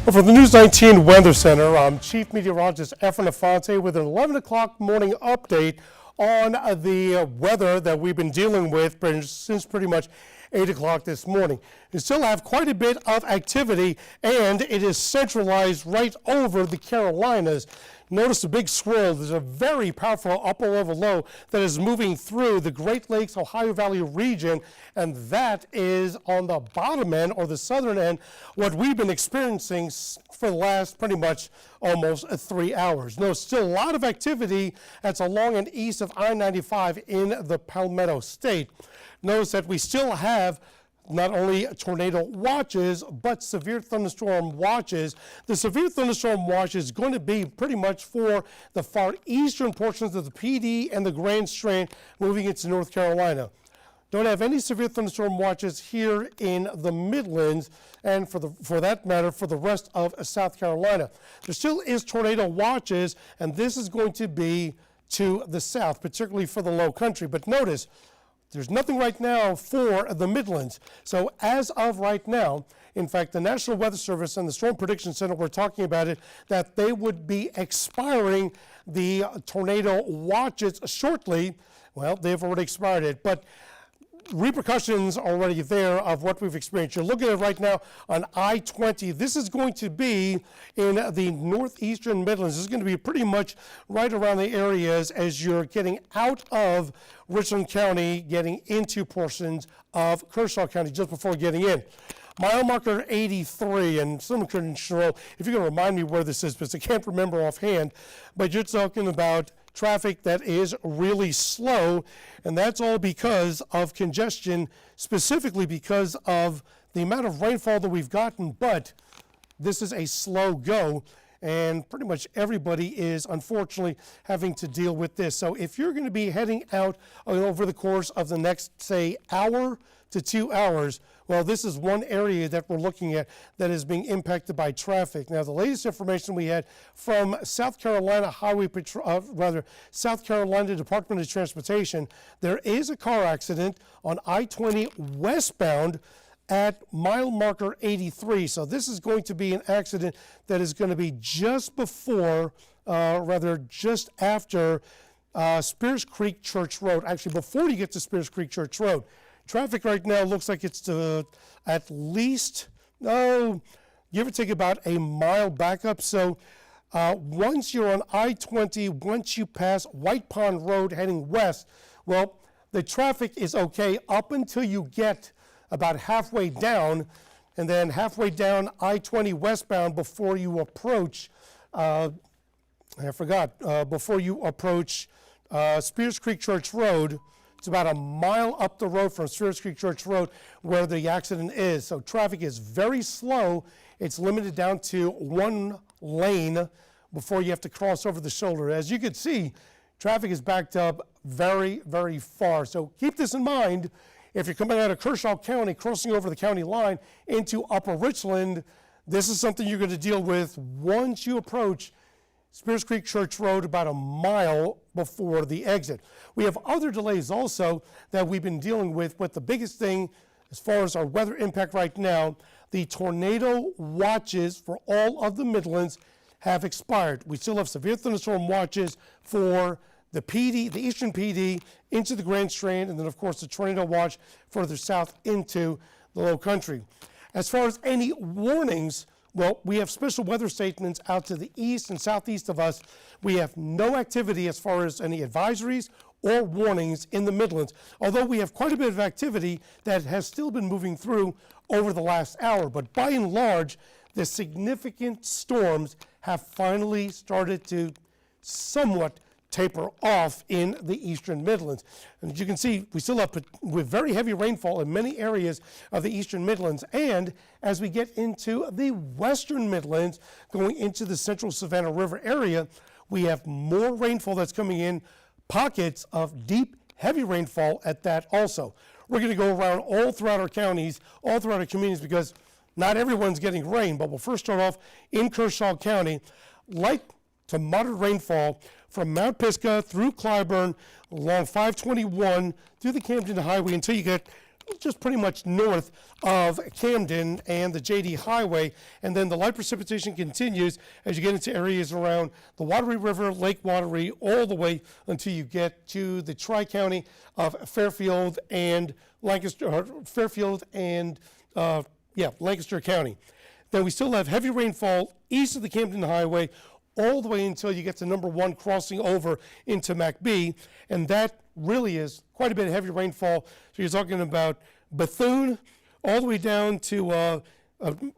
Well, from the News 19 Weather Center, I'm Chief Meteorologist Efren Afonte with an 11 o'clock morning update on the weather that we've been dealing with since pretty much 8 o'clock this morning. We still have quite a bit of activity, and it is centralized right over the Carolinas. Notice the big swirl. There's a very powerful upper level low that is moving through the Great Lakes, Ohio Valley region, and that is on the bottom end or the southern end, what we've been experiencing for the last pretty much almost 3 hours. No, still a lot of activity that's along and east of I-95 in the Palmetto State. Notice that we still have not only tornado watches, but severe thunderstorm watches. The severe thunderstorm watch is going to be pretty much for the far eastern portions of the PD and the Grand Strand moving into North Carolina. Don't have any severe thunderstorm watches here in the Midlands, and for that matter, for the rest of South Carolina. There still is tornado watches, and this is going to be to the south, particularly for the low country. But notice, there's nothing right now for the Midlands. So as of right now, in fact, the National Weather Service and the Storm Prediction Center were talking about it, that they would be expiring the tornado watches shortly. Well, they've already expired it, but repercussions are already there of what we've experienced. You're looking at it right now on I-20. This is going to be in the northeastern Midlands. This is going to be pretty much right around the areas as you're getting out of Richland County, getting into portions of Kershaw County just before getting in. Mile marker 83, and someone couldn't show, if you can remind me where this is, because I can't remember offhand, but you're talking about traffic that is really slow, and that's all because of congestion, specifically because of the amount of rainfall that we've gotten. But this is a slow go, and pretty much everybody is unfortunately having to deal with this. So if you're going to be heading out over the course of the next, say, hour to 2 hours, well, this is one area that we're looking at that is being impacted by traffic. Now, the latest information we had from South Carolina South Carolina Department of Transportation, there is a car accident on I-20 westbound at mile marker 83. So this is going to be an accident that is going to be just before, just after Spears Creek Church Road, actually before you get to Spears Creek Church Road. Traffic right now looks like it's at least, give or take about a mile backup. So once you're on I-20, once you pass White Pond Road heading west, well, the traffic is okay up until you get about halfway down, and then halfway down I-20 westbound before you approach, before you approach Spears Creek Church Road. It's about a mile up the road from Spears Creek Church Road where the accident is. So traffic is very slow. It's limited down to one lane before you have to cross over the shoulder. As you can see, traffic is backed up very, very far. So keep this in mind. If you're coming out of Kershaw County, crossing over the county line into Upper Richland, this is something you're going to deal with once you approach Spears Creek Church Road about a mile before the exit. We have other delays also that we've been dealing with, but the biggest thing as far as our weather impact right now, the tornado watches for all of the Midlands have expired. We still have severe thunderstorm watches for the PD, the Eastern PD, into the Grand Strand, and then of course the tornado watch further south into the low country. As far as any warnings, well, we have special weather statements out to the east and southeast of us. We have no activity as far as any advisories or warnings in the Midlands, although we have quite a bit of activity that has still been moving through over the last hour. But by and large, the significant storms have finally started to somewhat taper off in the eastern Midlands. And as you can see, we still have with very heavy rainfall in many areas of the eastern Midlands. And as we get into the western Midlands, going into the central Savannah River area, we have more rainfall that's coming in, pockets of deep, heavy rainfall at that also. We're going to go around all throughout our counties, all throughout our communities, because not everyone's getting rain. But we'll first start off in Kershaw County. Light to moderate rainfall from Mount Pisgah through Clyburn, along 521, through the Camden Highway until you get just pretty much north of Camden and the JD Highway, and then the light precipitation continues as you get into areas around the Wateree River, Lake Wateree, all the way until you get to the Tri-County of Fairfield and Lancaster, Lancaster County. Then we still have heavy rainfall east of the Camden Highway all the way until you get to number 1 crossing over into McBee, and that really is quite a bit of heavy rainfall. So you're talking about Bethune all the way down to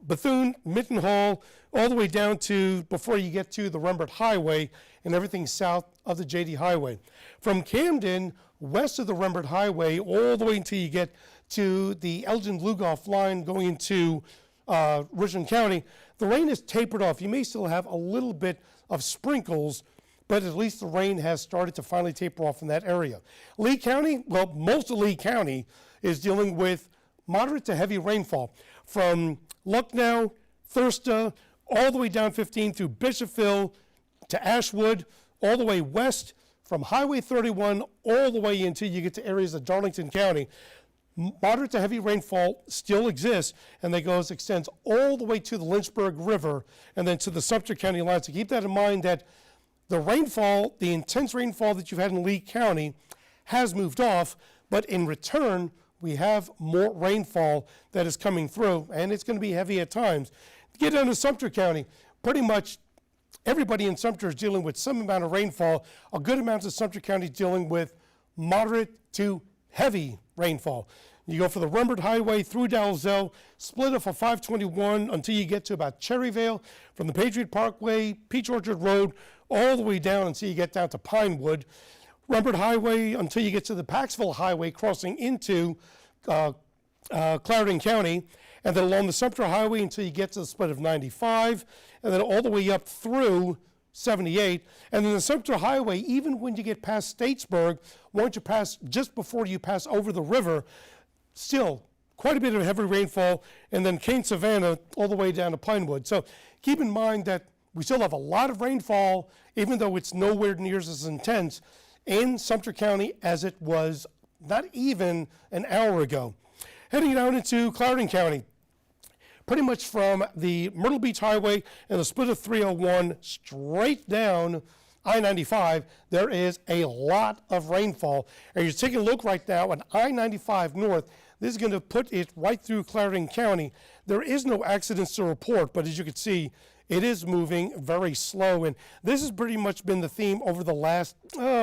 Bethune, Mittenhall, all the way down to before you get to the Rembert Highway and everything south of the JD Highway. From Camden, west of the Rembert Highway, all the way until you get to the Elgin-Lugoff line going into Richland County, the rain is tapered off. You may still have a little bit of sprinkles, but at least the rain has started to finally taper off in that area. Lee County, well, most of Lee County is dealing with moderate to heavy rainfall from Lucknow, Thursta, all the way down 15 through Bishopville to Ashwood, all the way west from Highway 31 all the way until you get to areas of Darlington County. Moderate to heavy rainfall still exists, and that extends all the way to the Lynchburg River and then to the Sumter County line. So keep that in mind that the rainfall, the intense rainfall that you've had in Lee County has moved off, but in return, we have more rainfall that is coming through, and it's going to be heavy at times. Get down to Sumter County, pretty much everybody in Sumter is dealing with some amount of rainfall. A good amount of Sumter County is dealing with moderate to heavy rainfall. You go for the Rembert Highway through Dalzell, split off of 521 until you get to about Cherryvale, from the Patriot Parkway, Peach Orchard Road, all the way down until you get down to Pinewood. Rembert Highway until you get to the Paxville Highway crossing into Clarendon County, and then along the Sumter Highway until you get to the split of 95, and then all the way up through 78, and then the Sumter Highway, even when you get past Statesburg, once you pass, just before you pass over the river, still quite a bit of heavy rainfall, and then Kane Savannah all the way down to Pinewood. So keep in mind that we still have a lot of rainfall, even though it's nowhere near as intense in Sumter County as it was not even an hour ago. Heading down into Clarendon County, pretty much from the Myrtle Beach Highway and the split of 301 straight down I-95, there is a lot of rainfall. And you're taking a look right now at I-95 North. This is going to put it right through Clarendon County. There is no accidents to report, but as you can see, it is moving very slow. And this has pretty much been the theme over the last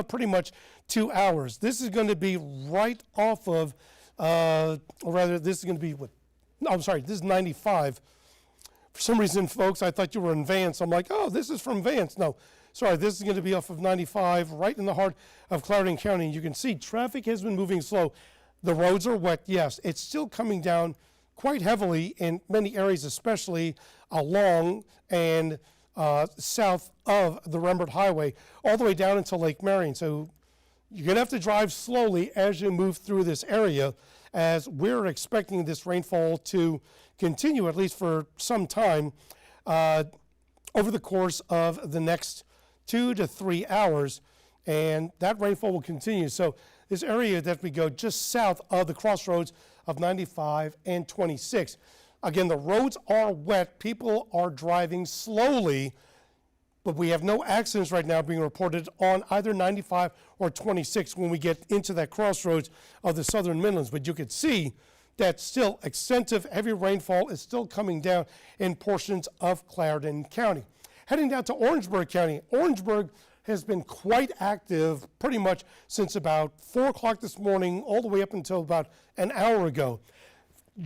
pretty much 2 hours. This is going to be right off of, or rather, this is going to be what? No, I'm sorry, this is 95. For some reason, folks, I thought you were in Vance. I'm like, oh, this is from Vance. No, sorry, this is going to be off of 95, right in the heart of Clarendon County. You can see traffic has been moving slow. The roads are wet, yes. It's still coming down quite heavily in many areas, especially along and south of the Rembert Highway, all the way down into Lake Marion. So you're going to have to drive slowly as you move through this area, as we're expecting this rainfall to continue at least for some time over the course of the next 2 to 3 hours, and that rainfall will continue. So this area that we go just south of the crossroads of 95 and 26. Again, the roads are wet. People are driving slowly, but we have no accidents right now being reported on either 95 or 26 when we get into that crossroads of the southern Midlands. But you can see that still extensive heavy rainfall is still coming down in portions of Clarendon County. Heading down to Orangeburg County. Orangeburg has been quite active pretty much since about 4 o'clock this morning all the way up until about an hour ago.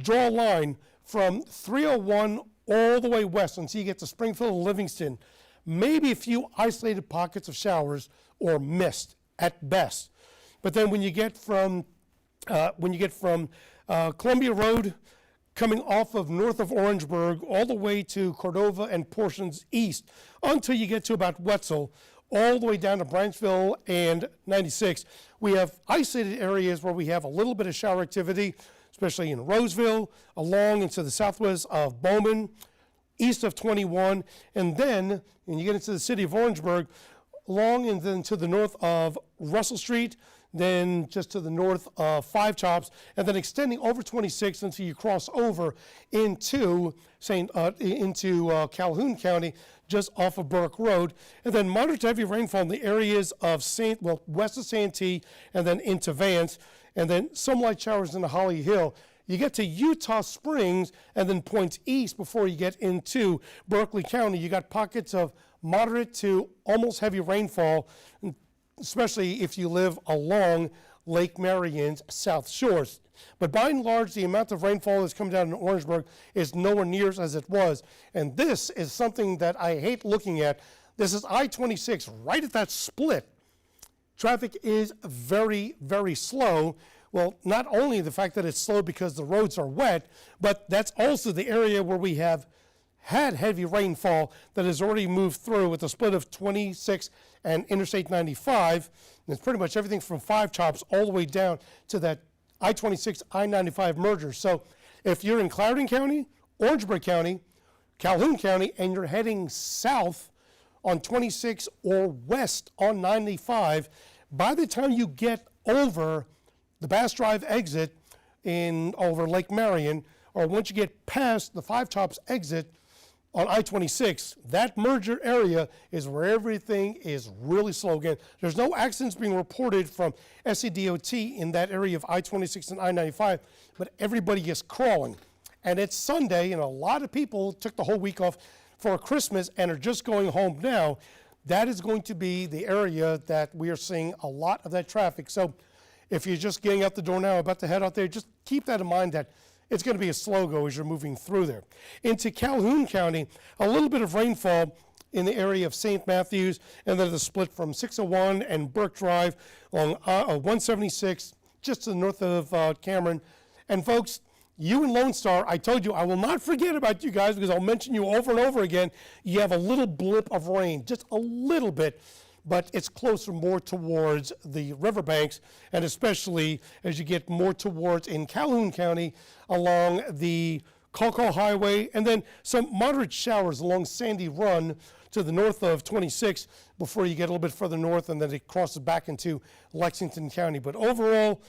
Draw a line from 301 all the way west until you get to Springfield and Livingston. Maybe a few isolated pockets of showers or mist at best. But then when you get from Columbia Road coming off of north of Orangeburg all the way to Cordova and portions east until you get to about Wetzel, all the way down to Branchville and 96, we have isolated areas where we have a little bit of shower activity, especially in Roseville, along into the southwest of Bowman, east of 21, and then when you get into the city of Orangeburg, along and then to the north of Russell Street, then just to the north of Five Chops, and then extending over 26 until you cross over into Calhoun County, just off of Burke Road, and then moderate to heavy rainfall in the areas of west of Santee, and then into Vance, and then some light showers in the Holly Hill. You get to Utah Springs and then points east before you get into Berkeley County. You got pockets of moderate to almost heavy rainfall, especially if you live along Lake Marion's south shores. But by and large, the amount of rainfall that's come down in Orangeburg is nowhere near as it was. And this is something that I hate looking at. This is I-26, right at that split. Traffic is very, very slow. Well, not only the fact that it's slow because the roads are wet, but that's also the area where we have had heavy rainfall that has already moved through with a split of 26 and Interstate 95. And it's pretty much everything from Five Chops all the way down to that I-26, I-95 merger. So if you're in Clarendon County, Orangeburg County, Calhoun County, and you're heading south on 26 or west on 95, by the time you get over the Bass Drive exit over Lake Marion, or once you get past the Five Chops exit on I-26, that merger area is where everything is really slow. Again, there's no accidents being reported from SCDOT in that area of I-26 and I-95, but everybody is crawling. And it's Sunday, and a lot of people took the whole week off for Christmas and are just going home now. That is going to be the area that we are seeing a lot of that traffic. So if you're just getting out the door now, about to head out there, just keep that in mind that it's going to be a slow go as you're moving through there. Into Calhoun County, a little bit of rainfall in the area of St. Matthews, and then the split from 601 and Burke Drive on 176, just to the north of Cameron. And folks, you in Lone Star, I told you I will not forget about you guys because I'll mention you over and over again. You have a little blip of rain, just a little bit, but it's closer more towards the riverbanks, and especially as you get more towards in Calhoun County along the Colco Highway, and then some moderate showers along Sandy Run to the north of 26 before you get a little bit further north, and then it crosses back into Lexington County. But overall,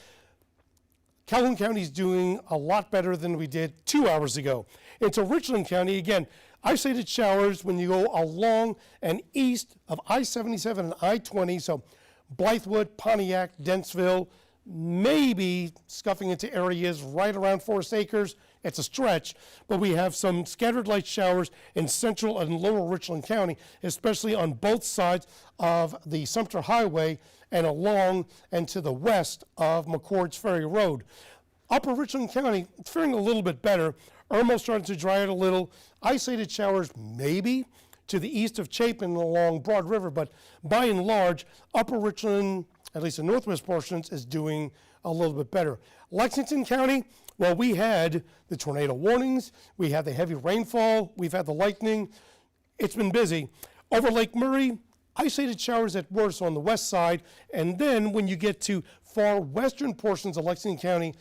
Calhoun County is doing a lot better than we did 2 hours ago. Into Richland County, again, isolated showers when you go along and east of I-77 and I-20, so Blythewood, Pontiac, Dentsville, maybe scuffing into areas right around Forest Acres. It's a stretch, but we have some scattered light showers in central and lower Richland County, especially on both sides of the Sumter Highway and along and to the west of McCord's Ferry Road. Upper Richland County, faring a little bit better. Irmo starting to dry out a little. Isolated showers maybe to the east of Chapin along Broad River, but by and large, Upper Richland, at least the northwest portions, is doing a little bit better. Lexington County, well, we had the tornado warnings, we had the heavy rainfall, we've had the lightning. It's been busy. Over Lake Murray, isolated showers at worst on the west side, and then when you get to far western portions of Lexington County,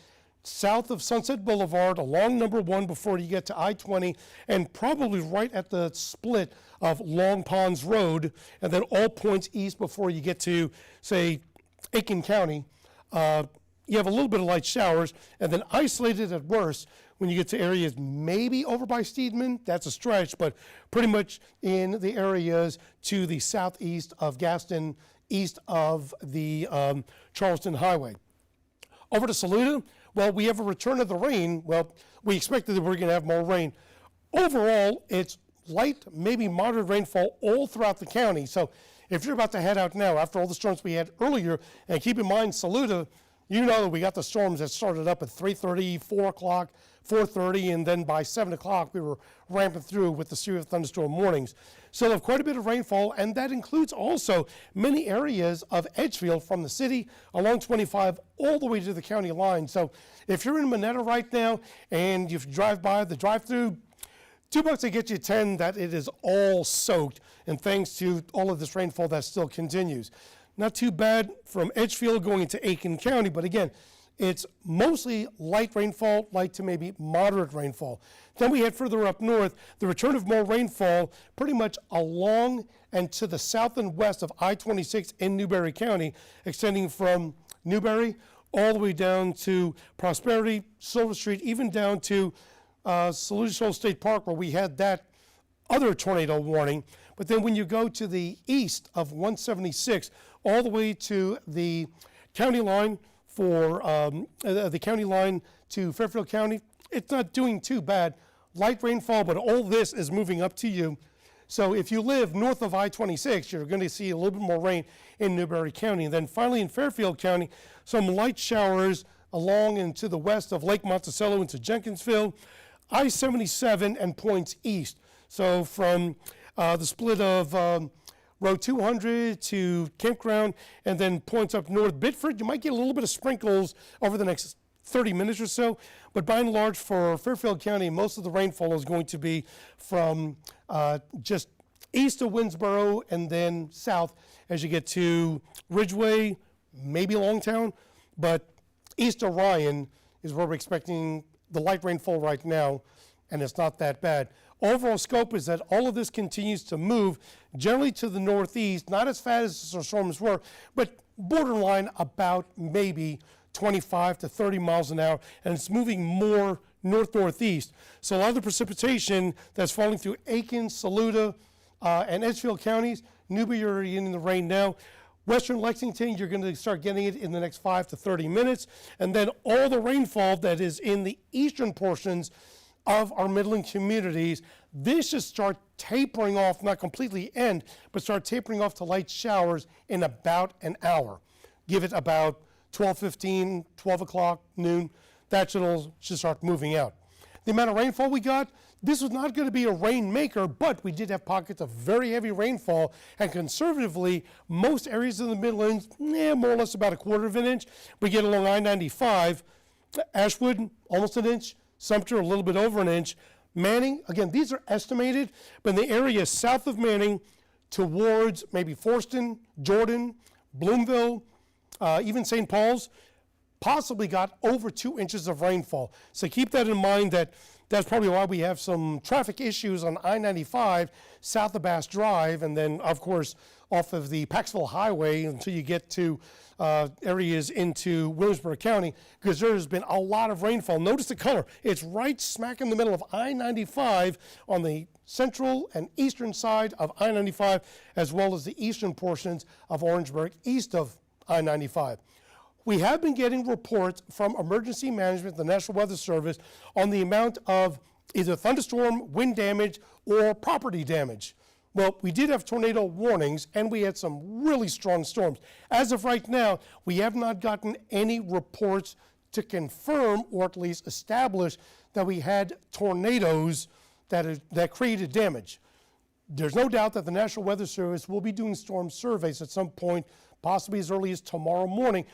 south of Sunset Boulevard, along number 1 before you get to I-20, and probably right at the split of Long Ponds Road, and then all points east before you get to, say, Aiken County. You have a little bit of light showers, and then isolated at worst when you get to areas maybe over by Steedman. That's a stretch, but pretty much in the areas to the southeast of Gaston, east of the Charleston Highway. Over to Saluda, well, we have a return of the rain. Well, we expected that we were going to have more rain. Overall, it's light, maybe moderate rainfall all throughout the county. So if you're about to head out now, after all the storms we had earlier, and keep in mind, Saluda, you know that we got the storms that started up at 3:30, 4 o'clock, 4:30, and then by 7 o'clock we were ramping through with the series of thunderstorm warnings. So we have quite a bit of rainfall, and that includes also many areas of Edgefield from the city along 25 all the way to the county line. So if you're in Monetta right now and you drive by the drive-through, $2 to get you 10 that it is all soaked, and thanks to all of this rainfall that still continues. Not too bad from Edgefield going into Aiken County, but again, it's mostly light rainfall, light to maybe moderate rainfall. Then we head further up north, the return of more rainfall pretty much along and to the south and west of I-26 in Newberry County, extending from Newberry, all the way down to Prosperity, Silver Street, even down to Saluda Shoal State Park, where we had that other tornado warning. But then when you go to the east of 176, all the way to the county line for the county line to Fairfield County, it's not doing too bad. Light rainfall, but all this is moving up to you. So if you live north of I-26, you're going to see a little bit more rain in Newberry County. And then finally in Fairfield County, some light showers along and to the west of Lake Monticello into Jenkinsville, I-77 and points east. So from the split of Road 200 to Campground and then points up north Biddeford, you might get a little bit of sprinkles over the next 30 minutes or so, but by and large for Fairfield County, most of the rainfall is going to be from just east of Winnsboro and then south as you get to Ridgeway, maybe Longtown, but east of Ryan is where we're expecting the light rainfall right now, and it's not that bad. Overall scope is that all of this continues to move generally to the northeast, not as fast as the storms were, but borderline about maybe 25 to 30 miles an hour, and it's moving more north-northeast. So a lot of the precipitation that's falling through Aiken, Saluda, and Edgefield counties, Newberry, you're already in the rain now. Western Lexington, you're going to start getting it in the next 5 to 30 minutes. And then all the rainfall that is in the eastern portions of our Midland communities, this should start tapering off, not completely end, but start tapering off to light showers in about an hour. Give it about 12:15, 12 o'clock, noon, that should start moving out. The amount of rainfall we got, this was not going to be a rainmaker, but we did have pockets of very heavy rainfall, and conservatively, most areas in the Midlands, more or less about a quarter of an inch. We get along I-95, Ashwood, almost an inch, Sumter, a little bit over an inch. Manning, again, these are estimated, but in the area south of Manning towards maybe Forston, Jordan, Bloomville, even St. Paul's, possibly got over 2 inches of rainfall. So keep that in mind, that's probably why we have some traffic issues on I-95 south of Bass Drive, and then, of course, off of the Paxville Highway until you get to areas into Williamsburg County, because there has been a lot of rainfall. Notice the color. It's right smack in the middle of I-95 on the central and eastern side of I-95, as well as the eastern portions of Orangeburg east of I-95. We have been getting reports from Emergency Management, the National Weather Service, on the amount of either thunderstorm, wind damage, or property damage. Well, we did have tornado warnings, and we had some really strong storms. As of right now, we have not gotten any reports to confirm, or at least establish, that we had tornadoes that created damage. There's no doubt that the National Weather Service will be doing storm surveys at some point, possibly as early as tomorrow morning,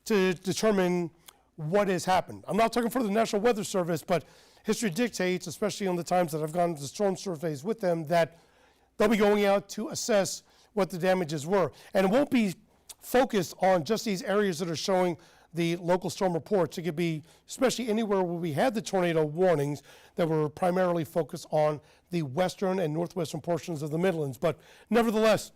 to determine what has happened. I'm not talking for the National Weather Service, but history dictates, especially on the times that I've gone to storm surveys with them, that they'll be going out to assess what the damages were. And it won't be focused on just these areas that are showing the local storm reports. It could be, especially anywhere where we had the tornado warnings, that were primarily focused on the western and northwestern portions of the Midlands. But nevertheless,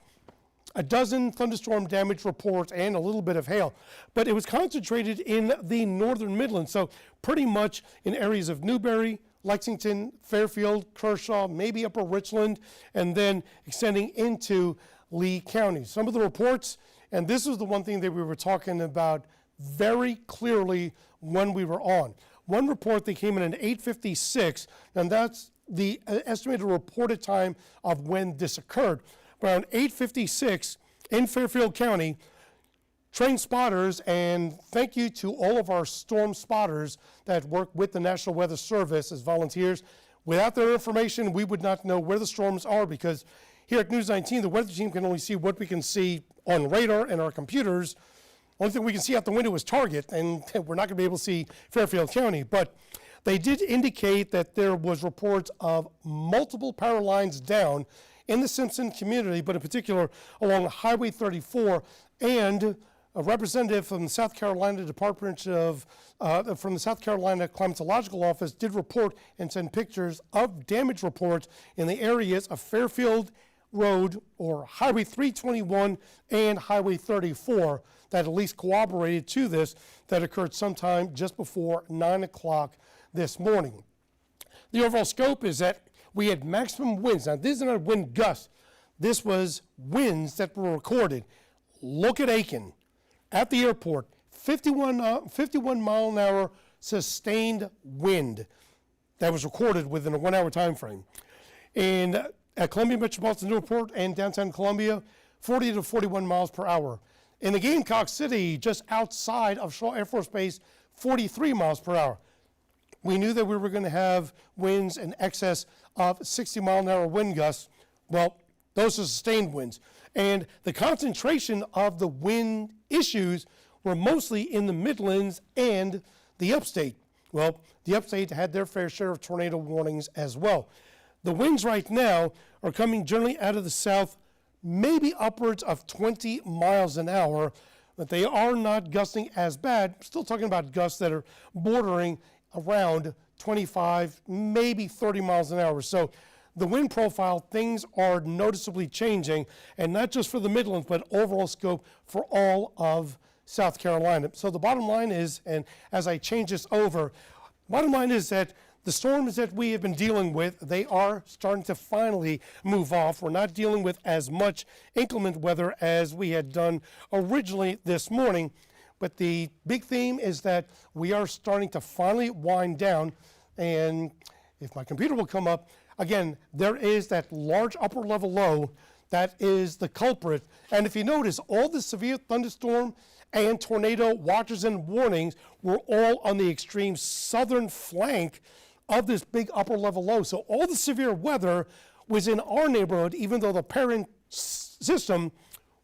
a dozen thunderstorm damage reports and a little bit of hail, but it was concentrated in the northern Midlands, so pretty much in areas of Newberry, Lexington, Fairfield, Kershaw, maybe Upper Richland, and then extending into Lee County. Some of the reports, and this was the one thing that we were talking about very clearly when we were on. One report that came in at 8:56, and that's the estimated reported time of when this occurred. Around 8:56 in Fairfield County, trained spotters, and thank you to all of our storm spotters that work with the National Weather Service as volunteers. Without their information, we would not know where the storms are, because here at News 19, the weather team can only see what we can see on radar and our computers. Only thing we can see out the window is Target, and we're not going to be able to see Fairfield County. But they did indicate that there was reports of multiple power lines down in the Simpson community, but in particular along Highway 34, and a representative from the South Carolina Department of, from the South Carolina Climatological Office did report and send pictures of damage reports in the areas of Fairfield, Road, or Highway 321 and Highway 34 that at least corroborated to this, that occurred sometime just before 9 o'clock this morning. The overall scope is that we had maximum winds. Now, this is not wind gusts. This was winds that were recorded. Look at Aiken. At the airport, 51 mile an hour sustained wind that was recorded within a 1 hour time frame. And at Columbia Metropolitan Airport and downtown Columbia, 40 to 41 miles per hour. In the Gamecock City, just outside of Shaw Air Force Base, 43 miles per hour. We knew that we were going to have winds in excess of 60 mile an hour wind gusts. Well, those are sustained winds. And the concentration of the wind issues were mostly in the Midlands and the upstate. Well, the upstate had their fair share of tornado warnings as well. The winds right now are coming generally out of the south, maybe upwards of 20 miles an hour, but they are not gusting as bad. Still talking about gusts that are bordering around 25, maybe 30 miles an hour. So the wind profile, things are noticeably changing, and not just for the Midlands, but overall scope for all of South Carolina. So the bottom line is, and as I change this over, bottom line is that the storms that we have been dealing with, they are starting to finally move off. We're not dealing with as much inclement weather as we had done originally this morning. But the big theme is that we are starting to finally wind down. And if my computer will come up, again, there is that large upper level low that is the culprit. And if you notice, all the severe thunderstorm and tornado watches and warnings were all on the extreme southern flank of this big upper level low. So all the severe weather was in our neighborhood, even though the parent system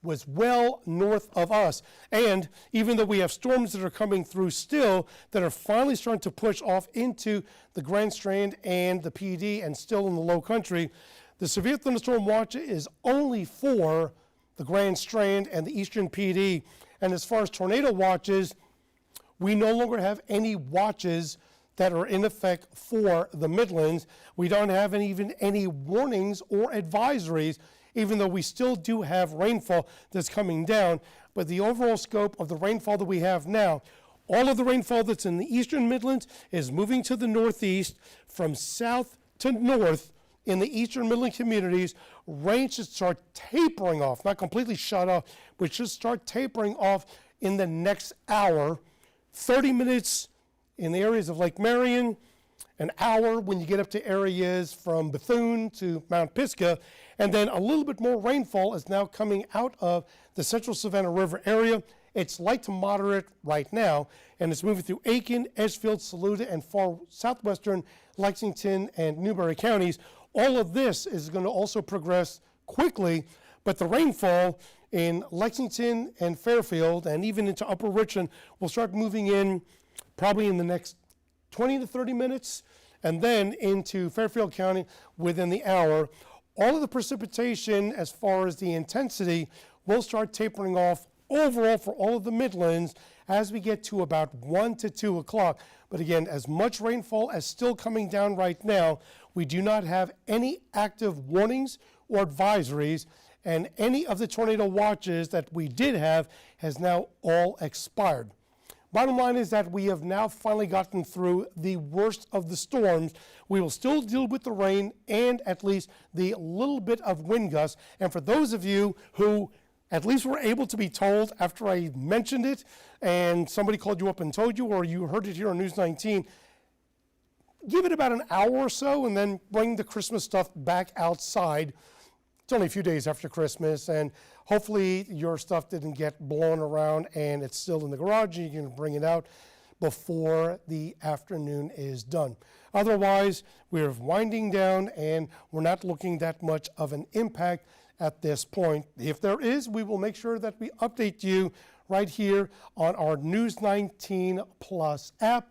was well north of us. And even though we have storms that are coming through still, that are finally starting to push off into the Grand Strand and the PD and still in the low country, the severe thunderstorm watch is only for the Grand Strand and the Eastern PD. And as far as tornado watches, we no longer have any watches that are in effect for the Midlands. We don't have even any warnings or advisories, even though we still do have rainfall that's coming down. But the overall scope of the rainfall that we have now, all of the rainfall that's in the Eastern Midlands is moving to the northeast. From south to north in the Eastern Midland communities, rain should start tapering off, not completely shut off, but should start tapering off in the next hour. 30 minutes in the areas of Lake Marion, an hour when you get up to areas from Bethune to Mount Pisgah, and then a little bit more rainfall is now coming out of the central Savannah River area. It's light to moderate right now, and it's moving through Aiken, Edgefield, Saluda, and far southwestern Lexington and Newberry counties. All of this is going to also progress quickly, but the rainfall in Lexington and Fairfield and even into Upper Richland will start moving in probably in the next 20 to 30 minutes, and then into Fairfield County within the hour. All of the precipitation, as far as the intensity, will start tapering off overall for all of the Midlands as we get to about 1 to 2 o'clock. But again, as much rainfall as still coming down right now, we do not have any active warnings or advisories, and any of the tornado watches that we did have has now all expired. Bottom line is that we have now finally gotten through the worst of the storms. We will still deal with the rain and at least the little bit of wind gusts. And for those of you who at least were able to be told after I mentioned it and somebody called you up and told you, or you heard it here on News 19, give it about an hour or so and then bring the Christmas stuff back outside. It's only a few days after Christmas, and hopefully your stuff didn't get blown around and it's still in the garage and you can bring it out before the afternoon is done. Otherwise, we're winding down and we're not looking that much of an impact at this point. If there is, we will make sure that we update you right here on our News 19 Plus app.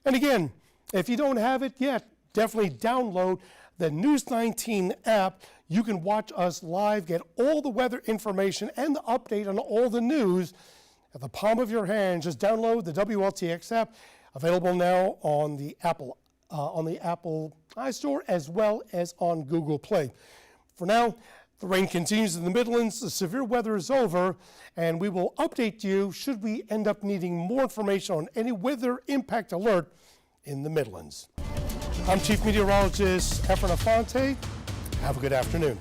And again, if you don't have it yet, definitely download the News 19 app. You can watch us live, get all the weather information and the update on all the news at the palm of your hand. Just download the WLTX app, available now on the Apple iStore as well as on Google Play. For now, The rain continues in the Midlands, the severe weather is over, and we will update you should we end up needing more information on any weather impact alert in the Midlands. I'm Chief Meteorologist Efren Afonte. Have a good afternoon.